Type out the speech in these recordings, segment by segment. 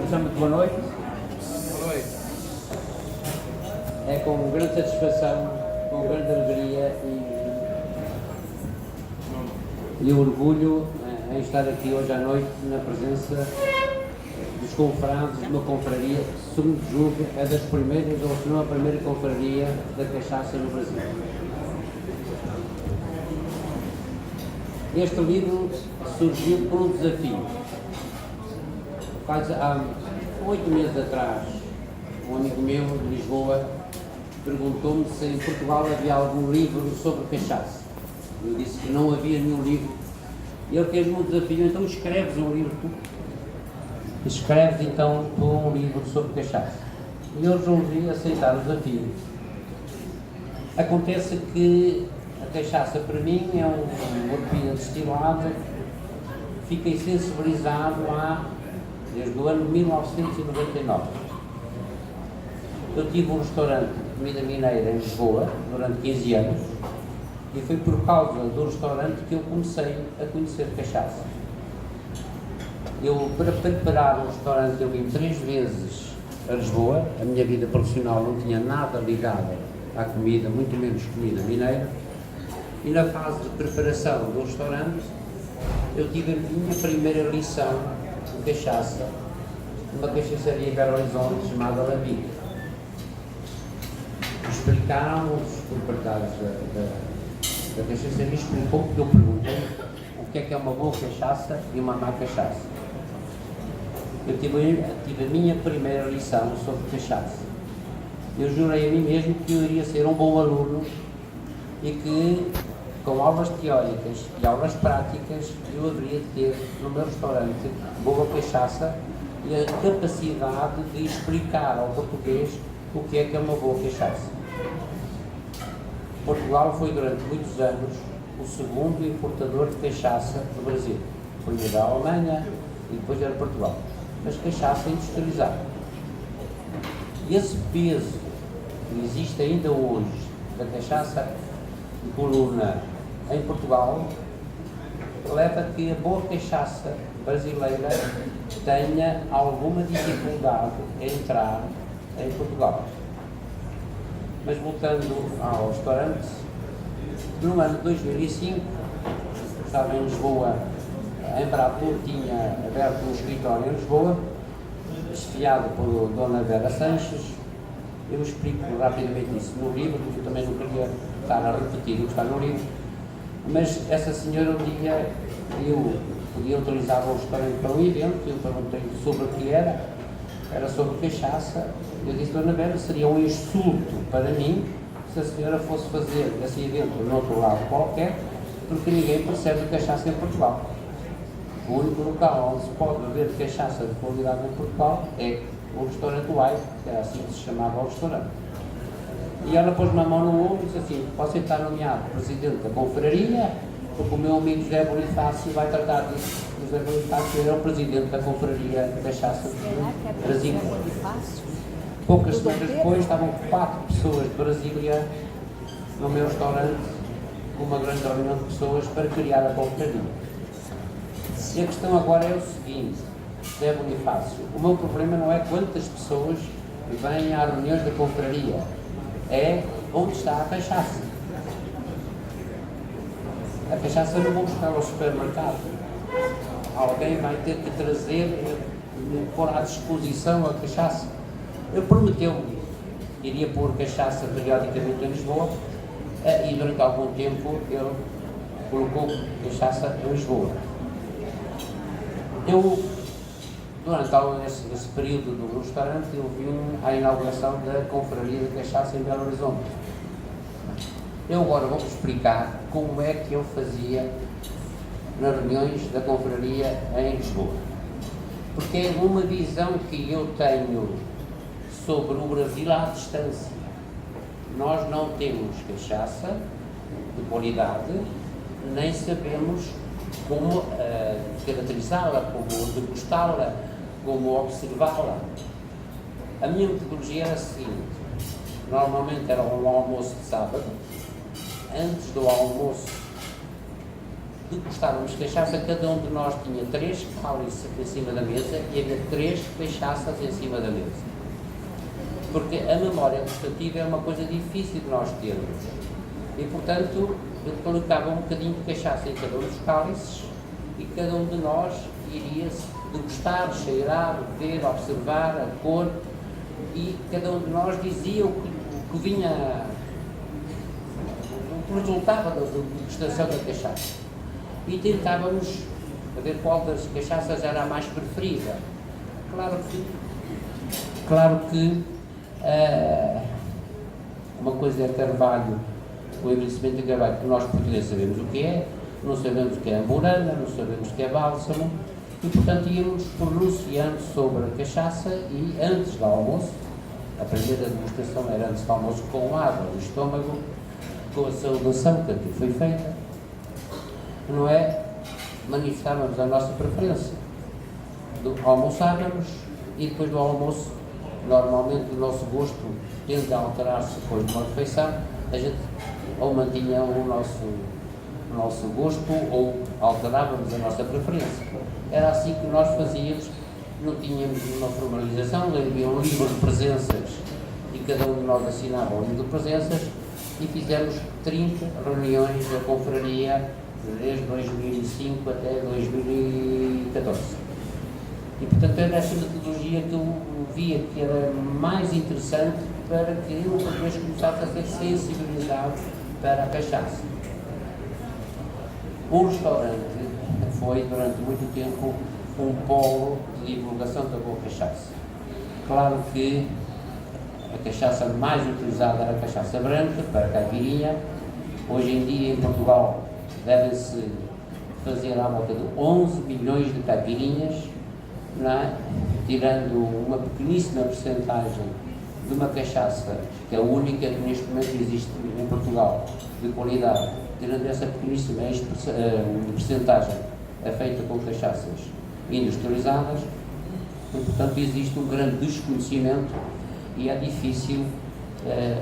Muito boa noite. Boa noite. É com grande satisfação, com grande alegria e orgulho em estar aqui hoje à noite na presença dos confrades de uma confraria, segundo julgo, é das primeiras, ou se não a primeira confraria da cachaça no Brasil. Este livro surgiu por um desafio. Há 8 meses atrás, um amigo meu de Lisboa perguntou-me se em Portugal havia algum livro sobre cachaça. Eu disse que não havia nenhum livro. E ele fez-me um desafio: então escreves um livro tu. Escreves então tu um livro sobre cachaça. E eu resolvi aceitar o desafio. Acontece que a cachaça para mim é uma bebida destilada. Fiquei sensibilizado desde o ano 1999. Eu tive um restaurante de comida mineira em Lisboa durante 15 anos e foi por causa do restaurante que eu comecei a conhecer cachaça. Eu, para preparar um restaurante, eu vim 3 vezes a Lisboa. A minha vida profissional não tinha nada ligada à comida, muito menos comida mineira. E na fase de preparação do restaurante, eu tive a minha primeira lição de cachaça numa cachaçaria em Belo Horizonte chamada La Viga. Explicaram os proprietários da cachaçaria, explicou que eu perguntei o que é uma boa cachaça e uma má cachaça. Eu tive a minha primeira lição sobre cachaça. Eu jurei a mim mesmo que eu iria ser um bom aluno e que, com aulas teóricas e aulas práticas, eu haveria de ter no meu restaurante boa cachaça e a capacidade de explicar ao português o que é uma boa cachaça. Portugal foi durante muitos anos o segundo importador de cachaça do Brasil. Primeiro a Alemanha e depois era Portugal. Mas cachaça industrializada. E esse peso que existe ainda hoje da cachaça de coluna em Portugal leva a que a boa cachaça brasileira tenha alguma dificuldade em entrar em Portugal. Mas voltando ao restaurante, no ano de 2005, estava em Lisboa, a Embratur tinha aberto um escritório em Lisboa, chefiado por Dona Vera Sanches. Eu explico rapidamente isso no livro, porque eu também não queria estar a repetir o que está no livro, mas essa senhora um dia eu podia utilizar o restaurante para um evento. Eu perguntei sobre o que era sobre cachaça. Eu disse: Dona Vera, seria um insulto para mim se a senhora fosse fazer esse evento no outro lado qualquer, porque ninguém percebe cachaça em Portugal. O único local onde se pode beber cachaça de qualidade em Portugal é o restaurante White, que era assim que se chamava o restaurante. E ela pôs-me a mão no ombro e disse assim: você está nomeado presidente da confraria, porque o meu amigo José Bonifácio vai tratar disso. José Bonifácio era o presidente da confraria de cachaça de Brasília. Poucas semanas depois estavam 4 pessoas de Brasília no meu restaurante, com uma grande reunião de pessoas para criar a confraria. E a questão agora é o seguinte: José Bonifácio, o meu problema não é quantas pessoas vêm às reuniões da confraria, é onde está a cachaça. A cachaça não vou buscar ao supermercado. Alguém vai ter que trazer, pôr à disposição a cachaça. Ele prometeu que iria pôr cachaça periodicamente em Lisboa e durante algum tempo ele colocou cachaça em Lisboa. Durante esse período do restaurante, eu vim à inauguração da confraria de cachaça em Belo Horizonte. Eu agora vou-vos explicar como é que eu fazia nas reuniões da confraria em Lisboa. Porque é uma visão que eu tenho sobre o Brasil à distância. Nós não temos cachaça de qualidade, nem sabemos como caracterizá-la, como degustá-la, como observá-la. A minha metodologia era a seguinte: normalmente era um almoço de sábado. Antes do almoço degustávamos cachaça, cada um de nós tinha 3 cálices em cima da mesa e havia 3 cachaças em cima da mesa. Porque a memória gustativa é uma coisa difícil de nós termos. E, portanto, eu colocava um bocadinho de cachaça em cada um dos cálices e cada um de nós iria degustar, cheirar, ver, observar a cor e cada um de nós dizia o que vinha, o que resultava da degustação da cachaça. E tentávamos ver qual das cachaças era a mais preferida. Claro que uma coisa é carvalho, o envelhecimento de carvalho, que nós portugueses sabemos o que é, não sabemos o que é amburana, não sabemos o que é bálsamo, e portanto íamos pronunciando sobre a cachaça e antes do almoço, a primeira degustação era antes do almoço com água no estômago, com a saudação que aqui foi feita, não é? Manifestávamos a nossa preferência. Almoçávamos e depois do almoço, normalmente o nosso gosto tende a alterar-se depois de uma refeição, a gente ou mantinha o nosso gosto ou alterávamos a nossa preferência. Era assim que nós fazíamos, não tínhamos uma formalização, havia um livro de presenças e cada um de nós assinava o livro de presenças e fizemos 30 reuniões da confraria desde 2005 até 2014. E portanto era essa metodologia que eu via que era mais interessante para que o português começasse a ser sensibilizado para a cachaça. O restaurante foi durante muito tempo um polo de divulgação da boa cachaça. Claro que a cachaça mais utilizada era a cachaça branca, para a caipirinha. Hoje em dia em Portugal devem-se fazer à volta de 11 milhões de caipirinhas, não é? Tirando uma pequeníssima percentagem de uma cachaça, que é a única que neste momento existe em Portugal, de qualidade, tirando essa pequeníssima percentagem é feita com cachaças industrializadas, e, portanto existe um grande desconhecimento e é difícil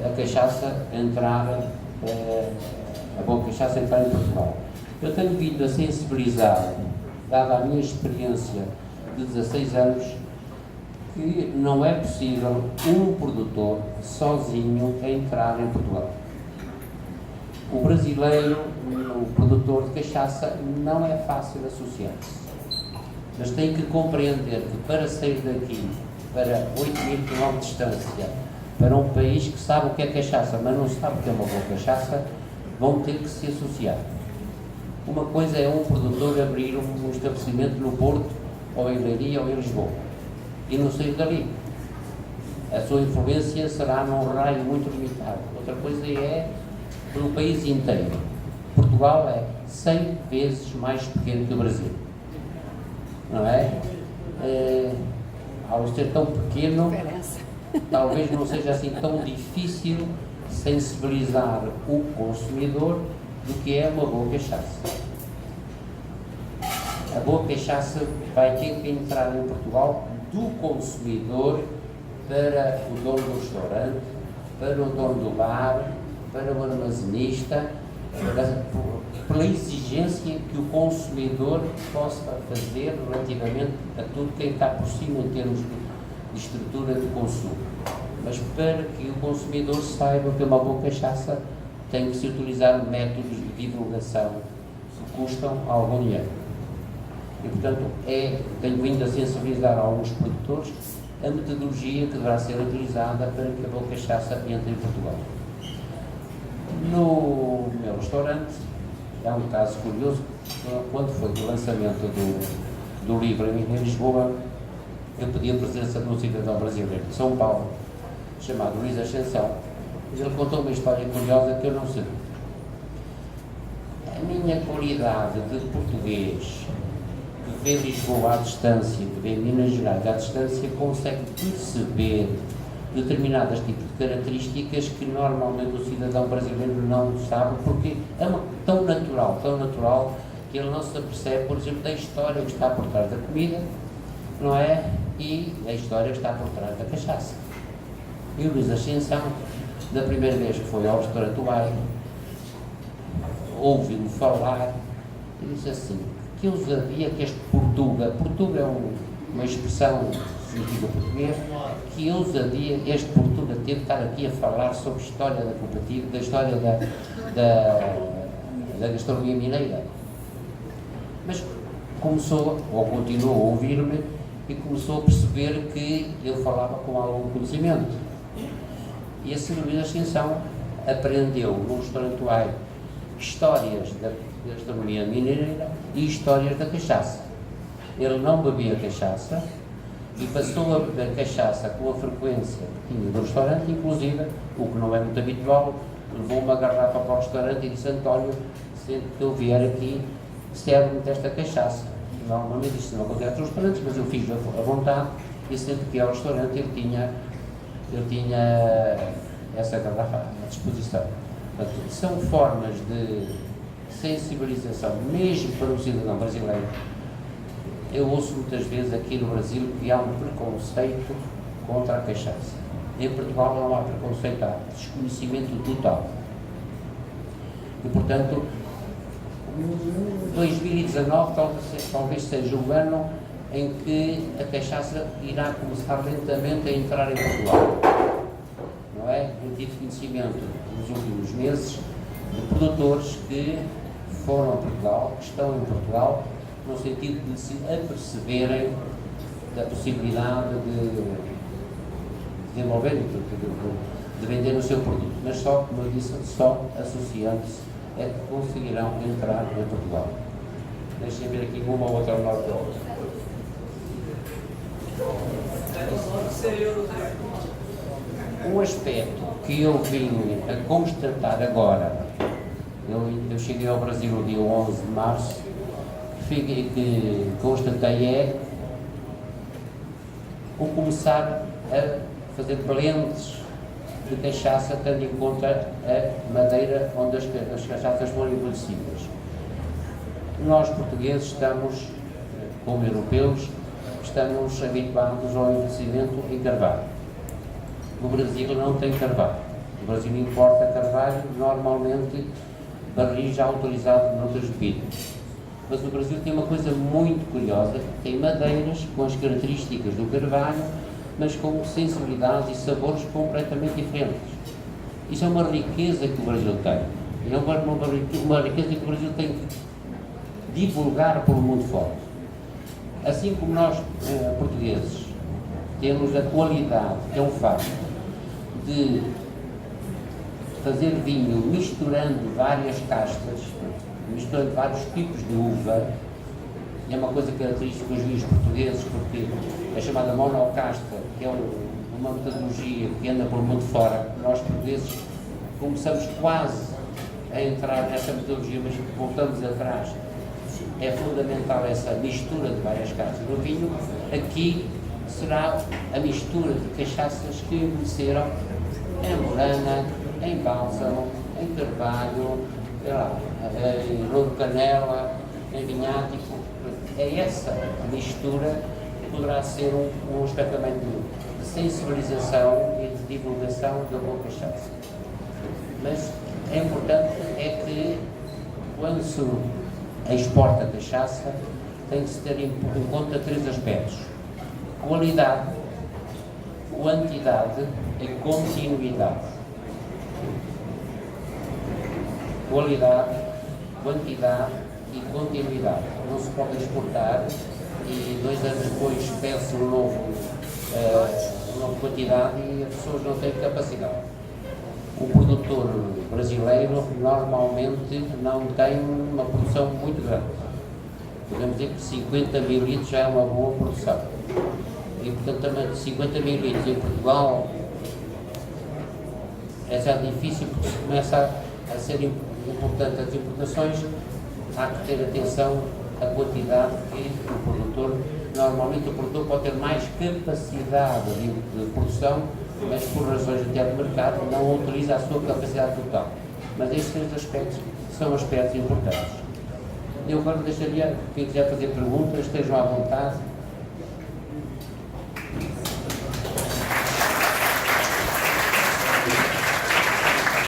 a cachaça entrar, a boa cachaça entrar em Portugal. Eu tenho vindo a sensibilizar, dada a minha experiência de 16 anos, que não é possível um produtor sozinho entrar em Portugal. O brasileiro, o produtor de cachaça, não é fácil associar-se. Mas tem que compreender que para sair daqui, para 8 mil km de distância, para um país que sabe o que é cachaça, mas não sabe o que é uma boa cachaça, vão ter que se associar. Uma coisa é um produtor abrir um estabelecimento no Porto, ou em Leiria, ou em Lisboa, e não sair dali. A sua influência será num raio muito limitado. Outra coisa é pelo país inteiro. Portugal é 100 vezes mais pequeno que o Brasil. Não é? Ao ser tão pequeno, talvez não seja assim tão difícil sensibilizar o consumidor do que é uma boa cachaça. A boa cachaça vai ter que entrar em Portugal do consumidor para o dono do restaurante, para o dono do bar, para o armazenista, pela exigência que o consumidor possa fazer relativamente a tudo quem está por cima em termos de estrutura de consumo. Mas para que o consumidor saiba que uma boa cachaça tem que se utilizar métodos de divulgação que custam algum dinheiro. E, portanto, tenho vindo a sensibilizar alguns produtores a metodologia que deverá ser utilizada para que a boa cachaça entre em Portugal. No meu restaurante, é um caso curioso, quando foi o lançamento do livro em Lisboa, eu pedi a presença de um cidadão brasileiro de São Paulo, chamado Luís Ascensão, e ele contou uma história curiosa que eu não sei. A minha qualidade de português, que vê Lisboa à distância, que vê Minas Gerais à distância, consegue perceber determinadas tipos de características que normalmente o cidadão brasileiro não sabe, porque é tão natural, que ele não se apercebe, por exemplo, da história que está por trás da comida, não é? E a história que está por trás da cachaça. E o Luís Ascensão, da primeira vez que foi ao restaurante do bairro, ouviu-me falar e disse assim, que ousadia que este Portuga é uma expressão significa português, que ousadia este Portuga ter de estar aqui a falar sobre a história da cooperativa, da história da gastronomia mineira. Mas começou, ou continuou a ouvir-me, e começou a perceber que eu falava com algum conhecimento. E a Silvia Ascensão aprendeu no restaurante Uai histórias da gastronomia mineira e histórias da cachaça. Ele não bebia cachaça e passou a beber cachaça com a frequência que tinha do restaurante, inclusive, o que não é muito habitual, levou uma garrafa para o restaurante e disse: António, sempre que eu vier aqui, serve-me desta cachaça. Normalmente isto não acontece nos restaurantes, mas eu fiz a vontade e sempre que ia ao restaurante eu tinha essa garrafa à disposição. Portanto, são formas de sensibilização, mesmo para o cidadão brasileiro. Eu ouço muitas vezes aqui no Brasil que há um preconceito contra a cachaça. Em Portugal não há preconceito, há desconhecimento total. E, portanto, 2019 talvez seja o ano em que a cachaça irá começar lentamente a entrar em Portugal. Não é? Eu tive conhecimento nos últimos meses de produtores que foram a Portugal, que estão em Portugal, no sentido de se aperceberem da possibilidade de desenvolver, de vender o seu produto. Mas só, como eu disse, só associando-se é que conseguirão entrar em Portugal. Deixem ver aqui uma ou outra nota. Um aspecto que eu vim a constatar agora, eu cheguei ao Brasil no dia 11 de março, que constatei é o começar a fazer blends de cachaça, tendo em conta a madeira onde as cachaças foram envelhecidas. Nós, portugueses, estamos, como europeus, estamos habituados ao envelhecimento em carvalho. O Brasil não tem carvalho. O Brasil importa carvalho, normalmente barris já autorizados noutras bebidas. Mas o Brasil tem uma coisa muito curiosa, tem madeiras com as características do carvalho, mas com sensibilidades e sabores completamente diferentes. Isso é uma riqueza que o Brasil tem. É uma riqueza que o Brasil tem que divulgar pelo mundo fora. Assim como nós, portugueses, temos a qualidade, que é um facto, de fazer vinho misturando várias castas, misturando vários tipos de uva. É uma coisa característica dos vinhos portugueses, porque é chamada monocasta, que é uma metodologia que anda pelo mundo fora. Nós, portugueses, começamos quase a entrar nessa metodologia, mas voltamos atrás. É fundamental essa mistura de várias castas no vinho. Aqui será a mistura de cachaças que envelheceram em Morana, em Bálsamo, em Carvalho, em Louro Canela, em Vinhático. É essa mistura que poderá ser um aspecto também de sensibilização e de divulgação da boa cachaça. Mas é importante é que, quando se exporta cachaça, tem que se ter em conta três aspectos: qualidade, quantidade e continuidade. Qualidade, quantidade e continuidade. Não se pode exportar e 2 anos depois pede-se uma nova quantidade e as pessoas não têm capacidade. O produtor brasileiro normalmente não tem uma produção muito grande. Podemos dizer que 50 mil litros já é uma boa produção. E, portanto, também 50 mil litros em Portugal é já difícil, porque começa a ser importante as importações. Há que ter atenção à quantidade que o produtor, normalmente o produtor pode ter mais capacidade de produção, mas por razões até de mercado não utiliza a sua capacidade total. Mas estes três aspectos são aspectos importantes. Eu agora deixaria, quem quiser fazer perguntas, estejam à vontade.